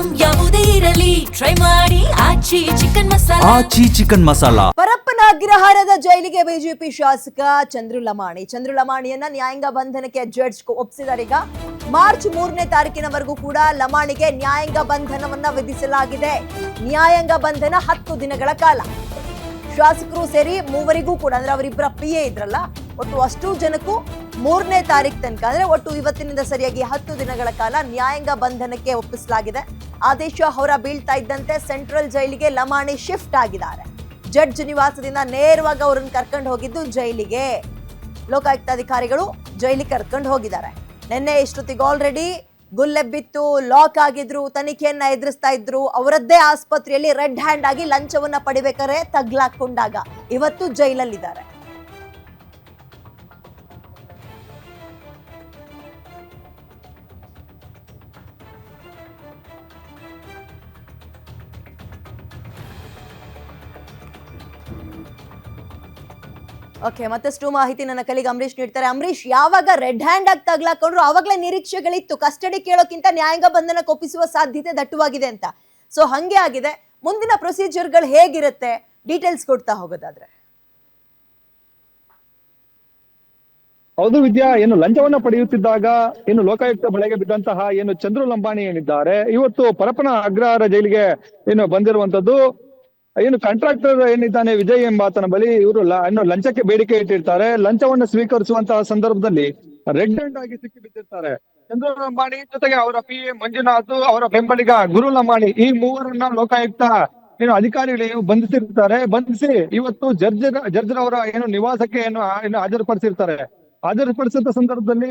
Item ಯಾವುದೇ ಇರಲಿ try ಮಾಡಿ ಆಚಿ ಚಿಕನ್ ಮಸಾಲಾ. ಪರಪ್ಪನ ಅಗ್ರಹಾರದ ಜೈಲಿಗೆ ಬಿಜೆಪಿ ಶಾಸಕ ಚಂದ್ರು ಲಮಾಣಿಯನ್ನ ನ್ಯಾಯಾಂಗ ಬಂಧನಕ್ಕೆ ಜಡ್ಜ್ ಒಪ್ಪಿಸಿದ್ದಾರೆ. ಈಗ ಮಾರ್ಚ್ 3ನೇ ತಾರೀಕಿನವರೆಗೂ ಕೂಡ ಲಮಾಣಿಗೆ ನ್ಯಾಯಾಂಗ ಬಂಧನವನ್ನ ವಿಧಿಸಲಾಗಿದೆ. ನ್ಯಾಯಾಂಗ ಬಂಧನ 10 ದಿನಗಳ ಕಾಲ. ಶಾಸಕರು ಸೇರಿ ಮೂವರಿಗೂ ಕೂಡ ಅಂದ್ರೆ ಅವರಿಬ್ಬರ PA ಇದ್ರಲ್ಲ, ಒಟ್ಟು ಅಷ್ಟು ಜನಕ್ಕೂ 3ನೇ ತಾರೀಕು ತನಕ ಅಂದ್ರೆ ಒಟ್ಟು ಇವತ್ತಿನಿಂದ ಸರಿಯಾಗಿ 10 ದಿನಗಳ ಕಾಲ ನ್ಯಾಯಾಂಗ ಬಂಧನಕ್ಕೆ ಒಪ್ಪಿಸಲಾಗಿದೆ. ಆದೇಶ ಹೊರ ಬೀಳ್ತಾ ಇದ್ದಂತೆ ಸೆಂಟ್ರಲ್ ಜೈಲಿಗೆ ಲಮಾಣಿ ಶಿಫ್ಟ್ ಆಗಿದ್ದಾರೆ. ಜಡ್ಜ್ ನಿವಾಸದಿಂದ ನೇರವಾಗಿ ಅವರನ್ನು ಕರ್ಕೊಂಡು ಹೋಗಿದ್ದು ಜೈಲಿಗೆ. ಲೋಕಾಯುಕ್ತಾಧಿಕಾರಿಗಳು ಜೈಲಿಗೆ ಕರ್ಕೊಂಡು ಹೋಗಿದ್ದಾರೆ. ನಿನ್ನೆ ಇಷ್ಟೊತ್ತಿಗೆ ಆಲ್ರೆಡಿ ಗುಲ್ಲೆಬ್ಬಿತ್ತು, ಲಾಕ್ ಆಗಿದ್ರು, ತನಿಖೆಯನ್ನ ಎದುರಿಸ್ತಾ ಇದ್ರು. ಅವರದ್ದೇ ಆಸ್ಪತ್ರೆಯಲ್ಲಿ ರೆಡ್ ಹ್ಯಾಂಡ್ ಆಗಿ ಲಂಚವನ್ನ ಪಡಿಬೇಕಾರೆ ತಗ್ಲಾಕೊಂಡಾಗ ಇವತ್ತು ಜೈಲಲ್ಲಿದ್ದಾರೆ. ಓಕೆ, ಮತ್ತಷ್ಟು ಮಾಹಿತಿ ನನ್ನ ಕಲಿಗೆ ಅಂಬರೀಶ್ ನೀಡ್ತಾರೆ. ಅಂಬರೀಶ್, ಯಾವಾಗ ರೆಡ್ ಹ್ಯಾಂಡ್ ಆಗಿ ತಗ್ಲಾಕೊಂಡ್ರು ಆವಾಗಲೇ ನಿರೀಕ್ಷೆಗಳಿತ್ತು ಕಸ್ಟಡಿ ಕೇಳೋಕ್ಕಿಂತ ನ್ಯಾಯಾಂಗ ಬಂಧನಕ್ಕೆ ಒಪ್ಪಿಸುವ ಸಾಧ್ಯತೆ ದಟ್ಟವಾಗಿದೆ ಅಂತ. ಸೊ ಹಂಗೆ ಆಗಿದೆ. ಮುಂದಿನ ಪ್ರೊಸೀಜರ್ಗಳು ಹೇಗಿರುತ್ತೆ, ಡೀಟೇಲ್ಸ್ ಕೊಡ್ತಾ ಹೋಗೋದಾದ್ರೆ? ಹೌದು ವಿದ್ಯಾ, ಏನು ಲಂಚವನ್ನ ಪಡೆಯುತ್ತಿದ್ದಾಗ ಏನು ಲೋಕಾಯುಕ್ತ ಬಲೆಗೆ ಬಿದ್ದಂತಹ ಏನು ಚಂದ್ರು ಲಂಬಾಣಿ ಏನಿದ್ದಾರೆ, ಇವತ್ತು ಪರಪ್ಪನ ಅಗ್ರಹಾರ ಜೈಲಿಗೆ ಏನು ಬಂದಿರುವಂತದ್ದು. ಏನು ಕಾಂಟ್ರಾಕ್ಟರ್ ಏನಿದ್ದಾನೆ ವಿಜಯ್ ಎಂಬಾತನ ಬಳಿ ಇವರು ಇನ್ನು ಲಂಚಕ್ಕೆ ಬೇಡಿಕೆ ಇಟ್ಟಿರ್ತಾರೆ. ಲಂಚವನ್ನು ಸ್ವೀಕರಿಸುವಂತಹ ಸಂದರ್ಭದಲ್ಲಿ ರೆಡ್ ಹ್ಯಾಂಡ್ ಆಗಿ ಸಿಕ್ಕಿ ಬಿದ್ದಿರ್ತಾರೆ. ಚಂದ್ರು ಲಂಬಾಣಿ ಜೊತೆಗೆ ಅವರ PA ಮಂಜುನಾಥ್, ಅವರ ಬೆಂಬಲಿಗ ಗುರು ಲಂಬಾಣಿ, ಈ ಮೂವರನ್ನ ಲೋಕಾಯುಕ್ತ ಏನು ಅಧಿಕಾರಿಗಳು ಬಂಧಿಸಿರ್ತಾರೆ. ಬಂಧಿಸಿ ಇವತ್ತು ಜಡ್ಜರವರ ಏನು ನಿವಾಸಕ್ಕೆ ಏನು ಹಾಜರುಪಡಿಸಿರ್ತಾರೆ. ಹಾಜರುಪಡಿಸಿದ ಸಂದರ್ಭದಲ್ಲಿ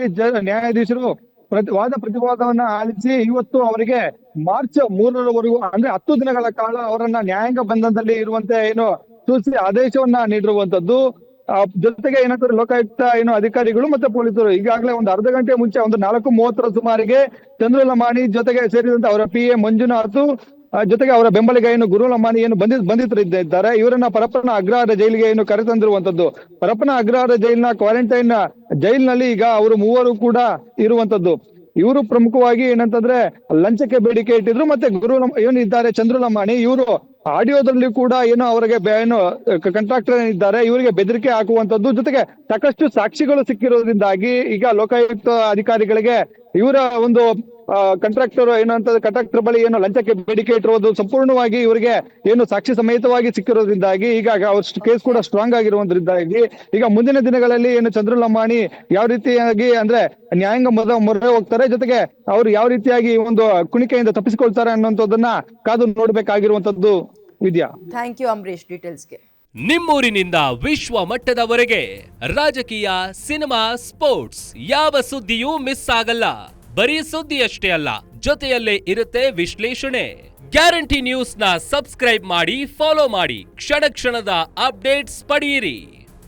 ನ್ಯಾಯಾಧೀಶರು ವಾದ ಪ್ರತಿವಾದವನ್ನ ಆಲಿಸಿ ಇವತ್ತು ಅವರಿಗೆ ಮಾರ್ಚ್ 3ರವರೆಗೂ ಅಂದ್ರೆ 10 ದಿನಗಳ ಕಾಲ ಅವರನ್ನ ನ್ಯಾಯಾಂಗ ಬಂಧನದಲ್ಲಿ ಇರುವಂತೆ ಏನು ಸೂಚಿಸಿ ಆದೇಶವನ್ನ ನೀಡಿರುವಂತದ್ದು. ಜೊತೆಗೆ ಏನಂತಾರೆ ಲೋಕಾಯುಕ್ತ ಏನು ಅಧಿಕಾರಿಗಳು ಮತ್ತೆ ಪೊಲೀಸರು ಈಗಾಗಲೇ ಒಂದು ಅರ್ಧ ಗಂಟೆ ಮುಂಚೆ ಒಂದು 4:30 ಸುಮಾರಿಗೆ ಚಂದ್ರು ಲಮಾಣಿ ಜೊತೆಗೆ ಸೇರಿದಂತೆ ಅವರ PA ಮಂಜುನಾಥ್ ಜೊತೆಗೆ ಅವರ ಬೆಂಬಲಿಗ ಏನು ಗುರು ಲಮಾಣಿ ಏನು ಬಂಧಿತರಿದ್ದಾರೆ. ಇವರನ್ನ ಪರಪ್ಪನ ಅಗ್ರಹಾರ ಜೈಲಿಗೆ ಏನು ಕರೆತಂದಿರುವಂತದ್ದು. ಪರಪ್ಪನ ಅಗ್ರಹಾರ ಜೈಲಿನ ಕ್ವಾರಂಟೈನ್ ಜೈಲಿನಲ್ಲಿ ಈಗ ಅವರು ಮೂವರು ಕೂಡ ಇರುವಂತದ್ದು. ಇವರು ಪ್ರಮುಖವಾಗಿ ಏನಂತಂದ್ರೆ ಲಂಚಕ್ಕೆ ಬೇಡಿಕೆ ಇಟ್ಟಿದ್ರು. ಮತ್ತೆ ಏನು ಇದ್ದಾರೆ ಚಂದ್ರು ಲಮಾಣಿ, ಇವರು ಆಡಿಯೋದಲ್ಲಿ ಕೂಡ ಏನು ಅವರಿಗೆ ಏನು ಕಾಂಟ್ರಾಕ್ಟರ್ ಏನಿದ್ದಾರೆ ಇವರಿಗೆ ಬೆದರಿಕೆ ಹಾಕುವಂತದ್ದು. ಜೊತೆಗೆ ಸಾಕಷ್ಟು ಸಾಕ್ಷಿಗಳು ಸಿಕ್ಕಿರೋದ್ರಿಂದಾಗಿ ಈಗ ಲೋಕಾಯುಕ್ತ ಅಧಿಕಾರಿಗಳಿಗೆ ಇವರ ಒಂದು ಕಾಂಟ್ರಾಕ್ಟರ್ ಕಾಂಟ್ರಾಕ್ಟರ್ ಬಳಿ ಏನು ಲಂಚಕ್ಕೆ ಬೇಡಿಕೆ ಇಟ್ಟಿರೋದು ಸಂಪೂರ್ಣವಾಗಿ ಇವರಿಗೆ ಏನು ಸಾಕ್ಷಿ ಸಮೇತವಾಗಿ ಸಿಕ್ಕಿರೋದ್ರಿಂದಾಗಿ ಈಗ ಅವ್ರ ಕೇಸ್ ಕೂಡ ಸ್ಟ್ರಾಂಗ್ ಆಗಿರುವುದರಿಂದಾಗಿ ಈಗ ಮುಂದಿನ ದಿನಗಳಲ್ಲಿ ಏನು ಚಂದ್ರು ಲಮಾಣಿ ಯಾವ ರೀತಿಯಾಗಿ ಅಂದ್ರೆ ನ್ಯಾಯಾಂಗ ಮೊರೆ ಹೋಗ್ತಾರೆ, ಜೊತೆಗೆ ಅವರು ಯಾವ ರೀತಿಯಾಗಿ ಒಂದು ಕುಣಿಕೆಯಿಂದ ತಪ್ಪಿಸಿಕೊಳ್ತಾರೆ ಅನ್ನುವಂಥದ್ದನ್ನ ಕಾದು ನೋಡ್ಬೇಕಾಗಿರುವಂತದ್ದು. ವಿದ್ಯಾ, ಥ್ಯಾಂಕ್ ಯು ಅಂಬರೀಶ್ ಡೀಟೇಲ್ಸ್ಗೆ. ನಿಮ್ಮೂರಿನಿಂದ ವಿಶ್ವ ಮಟ್ಟದವರೆಗೆ ರಾಜಕೀಯ, ಸಿನಿಮಾ, ಸ್ಪೋರ್ಟ್ಸ್ ಯಾವ ಸುದ್ದಿಯೂ ಮಿಸ್ ಆಗಲ್ಲ. ಬರೀ ಸುದ್ದಿಯಷ್ಟೇ ಅಲ್ಲ, ಜೊತೆಯಲ್ಲೇ ಇರುತ್ತೆ ವಿಶ್ಲೇಷಣೆ. ಗ್ಯಾರಂಟಿ ನ್ಯೂಸ್ ನ ಸಬ್ಸ್ಕ್ರೈಬ್ ಮಾಡಿ, ಫಾಲೋ ಮಾಡಿ, ಕ್ಷಣ ಕ್ಷಣದ ಅಪ್ಡೇಟ್ಸ್ ಪಡೆಯಿರಿ.